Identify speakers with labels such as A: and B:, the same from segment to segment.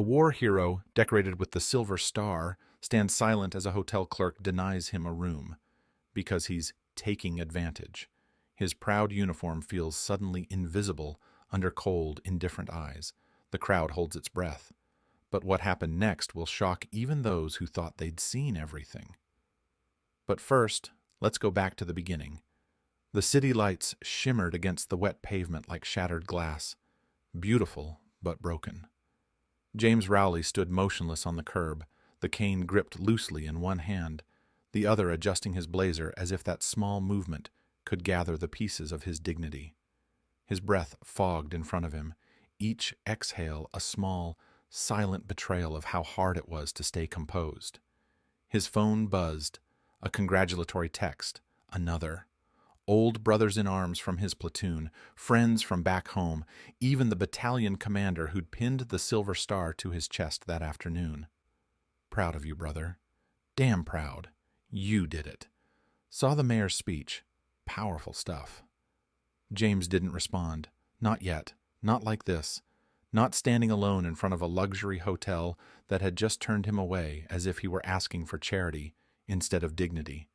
A: A war hero, decorated with the Silver Star, stands silent as a hotel clerk denies him a room, because he's taking advantage. His proud uniform feels suddenly invisible under cold, indifferent eyes. The crowd holds its breath. But what happened next will shock even those who thought they'd seen everything. But first, let's go back to the beginning. The city lights shimmered against the wet pavement like shattered glass, beautiful but broken. James Rowley stood motionless on the curb, the cane gripped loosely in one hand, the other adjusting his blazer as if that small movement could gather the pieces of his dignity. His breath fogged in front of him, each exhale a small, silent betrayal of how hard it was to stay composed. His phone buzzed, a congratulatory text, another. Old brothers in arms from his platoon, friends from back home, even the battalion commander who'd pinned the Silver Star to his chest that afternoon. Proud of you, brother. Damn proud. You did it. Saw the mayor's speech. Powerful stuff. James didn't respond. Not yet. Not like this. Not standing alone in front of a luxury hotel that had just turned him away as if he were asking for charity instead of dignity.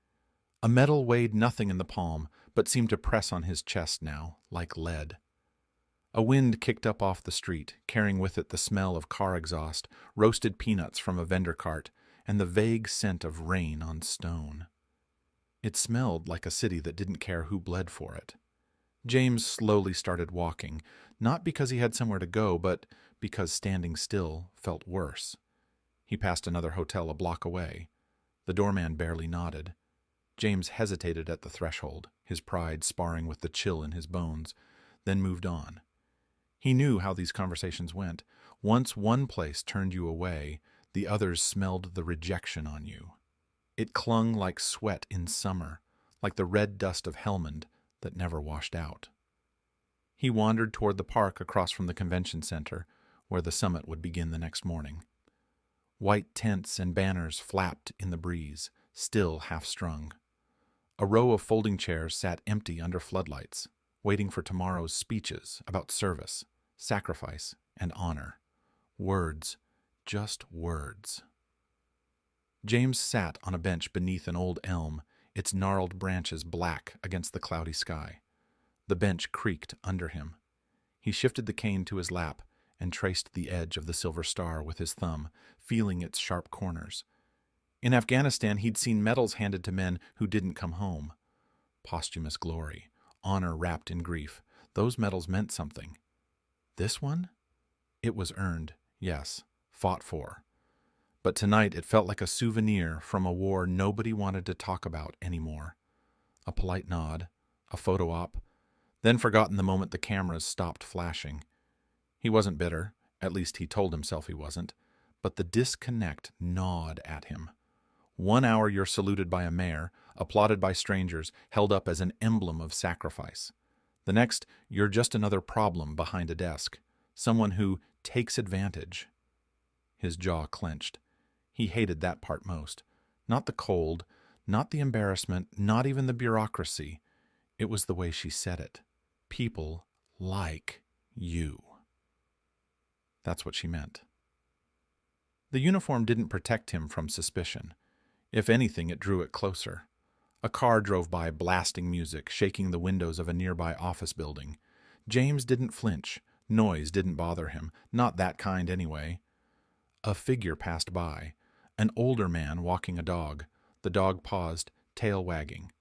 A: A medal weighed nothing in the palm, but seemed to press on his chest now, like lead. A wind kicked up off the street, carrying with it the smell of car exhaust, roasted peanuts from a vendor cart, and the vague scent of rain on stone. It smelled like a city that didn't care who bled for it. James slowly started walking, not because he had somewhere to go, but because standing still felt worse. He passed another hotel a block away. The doorman barely nodded. James hesitated at the threshold, his pride sparring with the chill in his bones, then moved on. He knew how these conversations went. Once one place turned you away, the others smelled the rejection on you. It clung like sweat in summer, like the red dust of Helmand that never washed out. He wandered toward the park across from the convention center, where the summit would begin the next morning. White tents and banners flapped in the breeze, still half-strung. A row of folding chairs sat empty under floodlights, waiting for tomorrow's speeches about service, sacrifice, and honor. Words, just words. James sat on a bench beneath an old elm, its gnarled branches black against the cloudy sky. The bench creaked under him. He shifted the cane to his lap and traced the edge of the Silver Star with his thumb, feeling its sharp corners. In Afghanistan, he'd seen medals handed to men who didn't come home. Posthumous glory, honor wrapped in grief. Those medals meant something. This one? It was earned, yes, fought for. But tonight it felt like a souvenir from a war nobody wanted to talk about anymore. A polite nod, a photo op, then forgotten the moment the cameras stopped flashing. He wasn't bitter, at least he told himself he wasn't, but the disconnect gnawed at him. 1 hour you're saluted by a mayor, applauded by strangers, held up as an emblem of sacrifice. The next, you're just another problem behind a desk, someone who takes advantage. His jaw clenched. He hated that part most. Not the cold, not the embarrassment, not even the bureaucracy. It was the way she said it. People like you. That's what she meant. The uniform didn't protect him from suspicion. If anything, it drew it closer. A car drove by blasting music, shaking the windows of a nearby office building. James didn't flinch. Noise didn't bother him. Not that kind, anyway. A figure passed by. An older man walking a dog. The dog paused, tail wagging.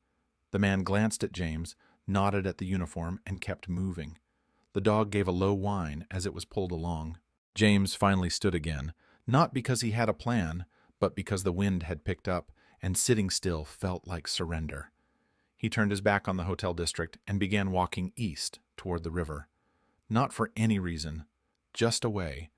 A: The man glanced at James, nodded at the uniform, and kept moving. The dog gave a low whine as it was pulled along. James finally stood again, not because he had a plan, but because the wind had picked up, and sitting still felt like surrender. He turned his back on the hotel district and began walking east toward the river. Not for any reason, just away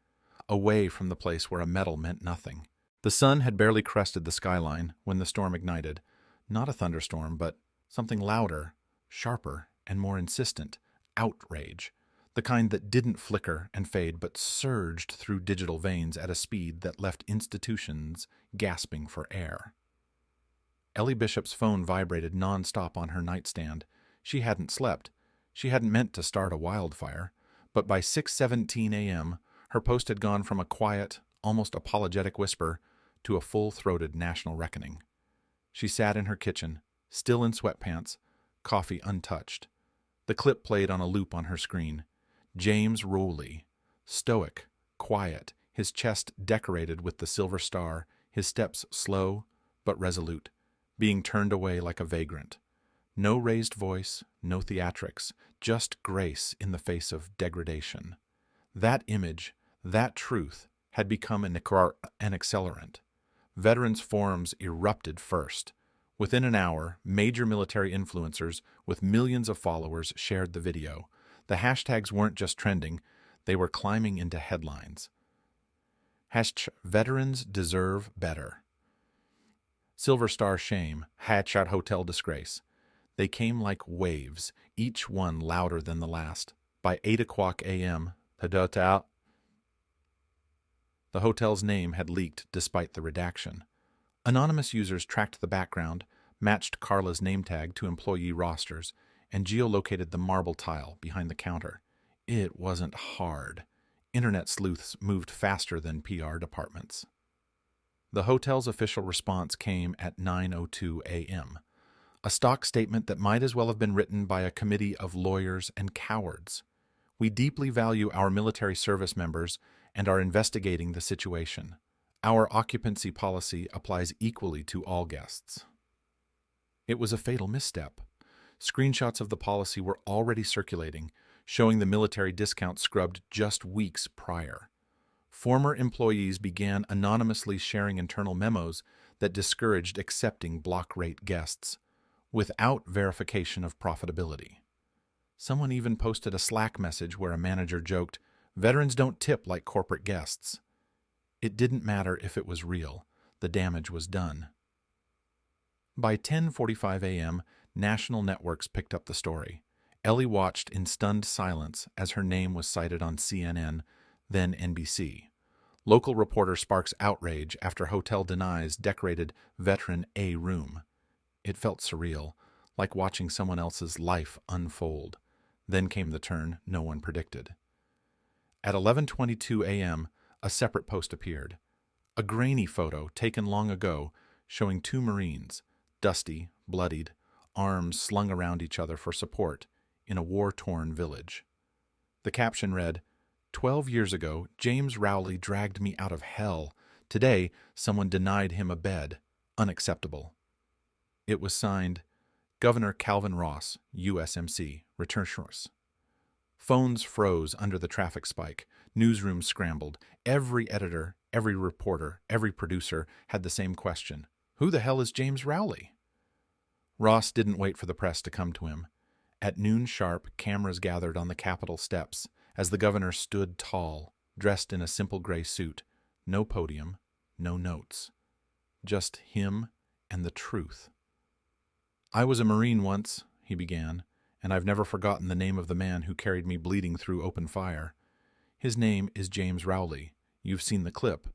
A: from the place where a medal meant nothing. The sun had barely crested the skyline when the storm ignited. Not a thunderstorm, but something louder, sharper, and more insistent. Outrage. The kind that didn't flicker and fade but surged through digital veins at a speed that left institutions gasping for air. Ellie Bishop's phone vibrated nonstop on her nightstand. She hadn't slept. She hadn't meant to start a wildfire. But by 6:17 a.m., Her post had gone from a quiet, almost apologetic whisper to a full-throated national reckoning. She sat in her kitchen, still in sweatpants, coffee untouched. The clip played on a loop on her screen. James Rowley, stoic, quiet, his chest decorated with the silver star, his steps slow but resolute, being turned away like a vagrant. No raised voice, no theatrics, just grace in the face of degradation. That image, that truth, had become an accelerant. Veterans forums erupted first. Within an hour, major military influencers with millions of followers shared the video. The hashtags weren't just trending, they were climbing into headlines. Veterans deserve better. Silver Star shame, Hatshot Hotel disgrace. They came like waves, each one louder than the last. By 8 o'clock a.m., the hotel's name had leaked despite the redaction. Anonymous users tracked the background, matched Carla's name tag to employee rosters, and geolocated the marble tile behind the counter. It wasn't hard. Internet sleuths moved faster than PR departments. The hotel's official response came at 9:02 a.m., a stock statement that might as well have been written by a committee of lawyers and cowards. We deeply value our military service members and are investigating the situation. Our occupancy policy applies equally to all guests. It was a fatal misstep. Screenshots of the policy were already circulating, showing the military discount scrubbed just weeks prior. Former employees began anonymously sharing internal memos that discouraged accepting block-rate guests, without verification of profitability. Someone even posted a Slack message where a manager joked, "Veterans don't tip like corporate guests." It didn't matter if it was real. The damage was done. By 10:45 a.m., national networks picked up the story. Ellie watched in stunned silence as her name was cited on CNN, then NBC. Local reporter sparks outrage after hotel denies decorated veteran A room. It felt surreal, like watching someone else's life unfold. Then came the turn no one predicted. At 11:22 a.m., a separate post appeared. A grainy photo taken long ago showing two Marines, dusty, bloodied, arms slung around each other for support, in a war-torn village. The caption read, "12 years ago, James Rowley dragged me out of hell. Today, someone denied him a bed. Unacceptable." It was signed, Governor Calvin Ross, USMC, Returns. Phones froze under the traffic spike. Newsrooms scrambled. Every editor, every reporter, every producer had the same question. Who the hell is James Rowley? Ross didn't wait for the press to come to him. At noon sharp, cameras gathered on the Capitol steps as the governor stood tall, dressed in a simple gray suit. No podium, no notes. Just him and the truth. "I was a Marine once," he began, "and I've never forgotten the name of the man who carried me bleeding through open fire. His name is James Rowley. You've seen the clip.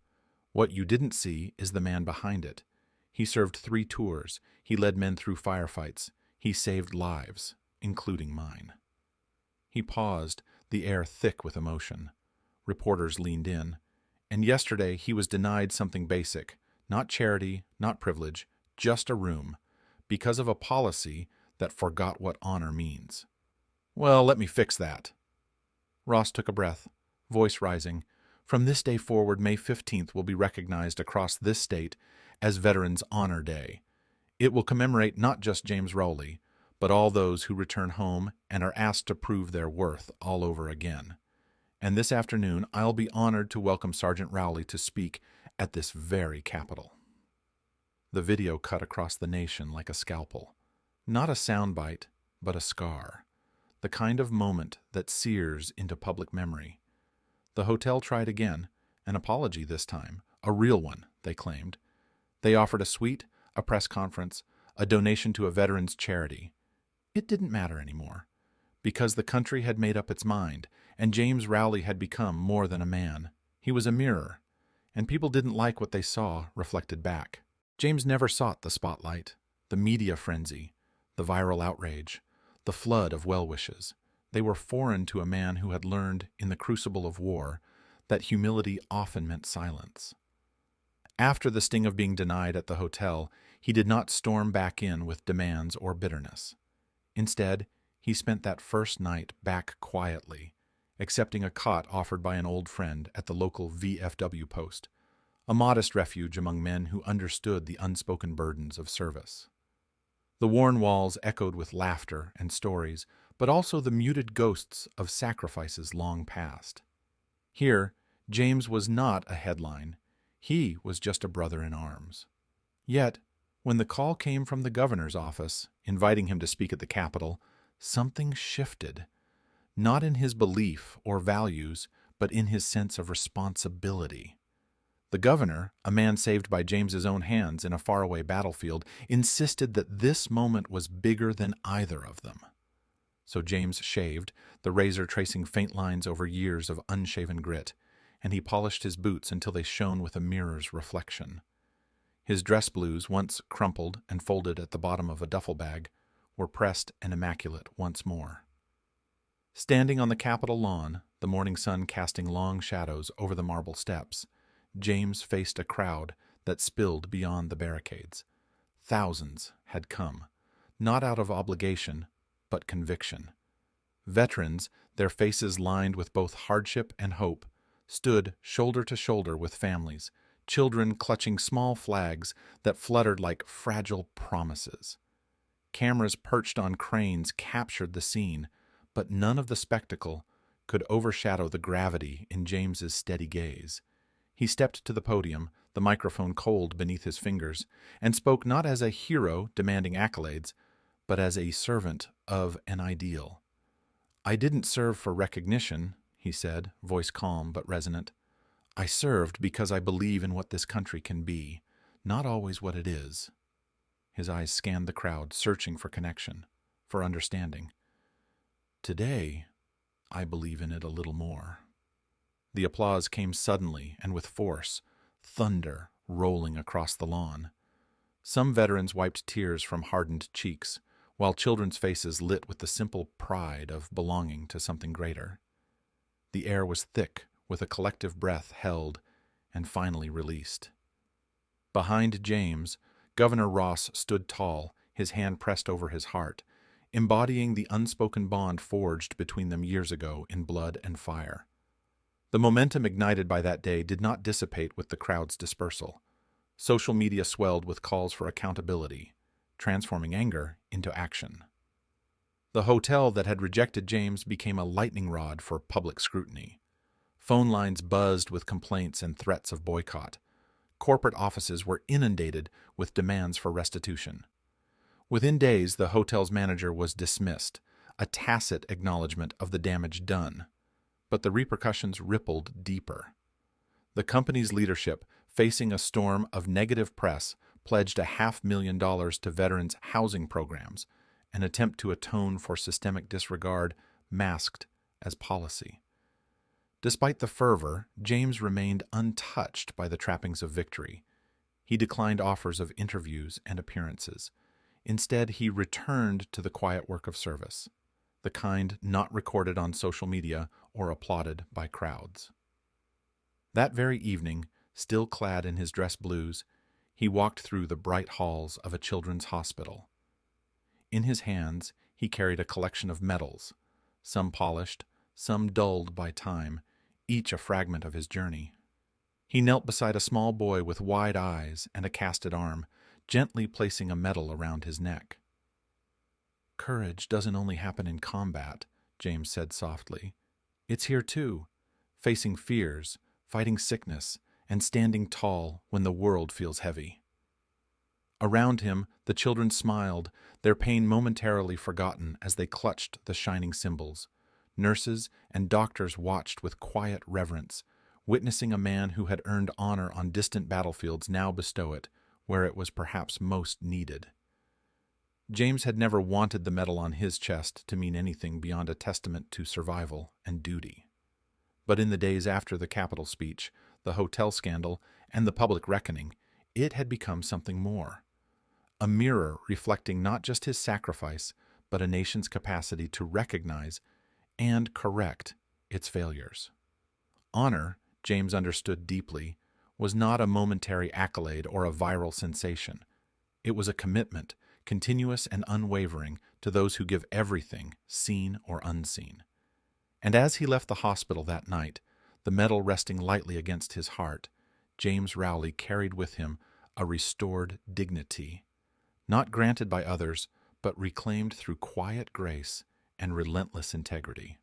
A: What you didn't see is the man behind it. He served 3 tours. He led men through firefights. He saved lives, including mine." He paused, the air thick with emotion. Reporters leaned in. And yesterday he was denied something basic, not charity, not privilege, just a room, because of a policy that forgot what honor means. "Well, let me fix that." Ross took a breath, voice rising. "From this day forward, May 15th will be recognized across this state as Veterans Honor Day. It will commemorate not just James Rowley, but all those who return home and are asked to prove their worth all over again. And this afternoon, I'll be honored to welcome Sergeant Rowley to speak at this very Capitol." The video cut across the nation like a scalpel. Not a soundbite, but a scar. The kind of moment that sears into public memory. The hotel tried again, an apology this time, a real one, they claimed. They offered a suite, a press conference, a donation to a veterans charity. It didn't matter anymore, because the country had made up its mind, and James Rowley had become more than a man. He was a mirror, and people didn't like what they saw reflected back. James never sought the spotlight, the media frenzy, the viral outrage, the flood of well-wishes. They were foreign to a man who had learned, in the crucible of war, that humility often meant silence. After the sting of being denied at the hotel, he did not storm back in with demands or bitterness. Instead, he spent that first night back quietly, accepting a cot offered by an old friend at the local VFW post, a modest refuge among men who understood the unspoken burdens of service. The worn walls echoed with laughter and stories, but also the muted ghosts of sacrifices long past. Here, James was not a headline. He was just a brother in arms. Yet, when the call came from the governor's office, inviting him to speak at the Capitol, something shifted, not in his belief or values, but in his sense of responsibility. The governor, a man saved by James's own hands in a faraway battlefield, insisted that this moment was bigger than either of them. So James shaved, the razor tracing faint lines over years of unshaven grit, and he polished his boots until they shone with a mirror's reflection. His dress blues, once crumpled and folded at the bottom of a duffel bag, were pressed and immaculate once more. Standing on the Capitol lawn, the morning sun casting long shadows over the marble steps, James faced a crowd that spilled beyond the barricades. Thousands had come, not out of obligation, but conviction. Veterans, their faces lined with both hardship and hope, stood shoulder to shoulder with families, children clutching small flags that fluttered like fragile promises. Cameras perched on cranes captured the scene, but none of the spectacle could overshadow the gravity in James's steady gaze. He stepped to the podium, the microphone cold beneath his fingers, and spoke not as a hero demanding accolades, but as a servant of an ideal. "I didn't serve for recognition," he said, voice calm but resonant. "I served because I believe in what this country can be, not always what it is." His eyes scanned the crowd, searching for connection, for understanding. "Today, I believe in it a little more." The applause came suddenly and with force, thunder rolling across the lawn. Some veterans wiped tears from hardened cheeks, while children's faces lit with the simple pride of belonging to something greater. The air was thick with a collective breath held and finally released. Behind James, Governor Ross stood tall, his hand pressed over his heart, embodying the unspoken bond forged between them years ago in blood and fire. The momentum ignited by that day did not dissipate with the crowd's dispersal. Social media swelled with calls for accountability, transforming anger into action. The hotel that had rejected James became a lightning rod for public scrutiny. Phone lines buzzed with complaints and threats of boycott. Corporate offices were inundated with demands for restitution. Within days, the hotel's manager was dismissed, a tacit acknowledgement of the damage done. But the repercussions rippled deeper. The company's leadership, facing a storm of negative press, pledged $500,000 to veterans' housing programs, an attempt to atone for systemic disregard masked as policy. Despite the fervor, James remained untouched by the trappings of victory. He declined offers of interviews and appearances. Instead, he returned to the quiet work of service, the kind not recorded on social media or applauded by crowds. That very evening, still clad in his dress blues, he walked through the bright halls of a children's hospital. In his hands, he carried a collection of medals, some polished, some dulled by time, each a fragment of his journey. He knelt beside a small boy with wide eyes and a casted arm, gently placing a medal around his neck. "Courage doesn't only happen in combat," James said softly. "It's here too, facing fears, fighting sickness, and standing tall when the world feels heavy." Around him, the children smiled, their pain momentarily forgotten as they clutched the shining symbols. Nurses and doctors watched with quiet reverence, witnessing a man who had earned honor on distant battlefields now bestow it where it was perhaps most needed. James had never wanted the medal on his chest to mean anything beyond a testament to survival and duty. But in the days after the Capitol speech, the hotel scandal, and the public reckoning, it had become something more. A mirror reflecting not just his sacrifice, but a nation's capacity to recognize and correct its failures. Honor James understood deeply, was not a momentary accolade or a viral sensation. It was a commitment, continuous and unwavering, to those who give everything, seen or unseen. And as he left the hospital that night, the medal resting lightly against his heart, James Rowley carried with him a restored dignity, not granted by others, but reclaimed through quiet grace and relentless integrity.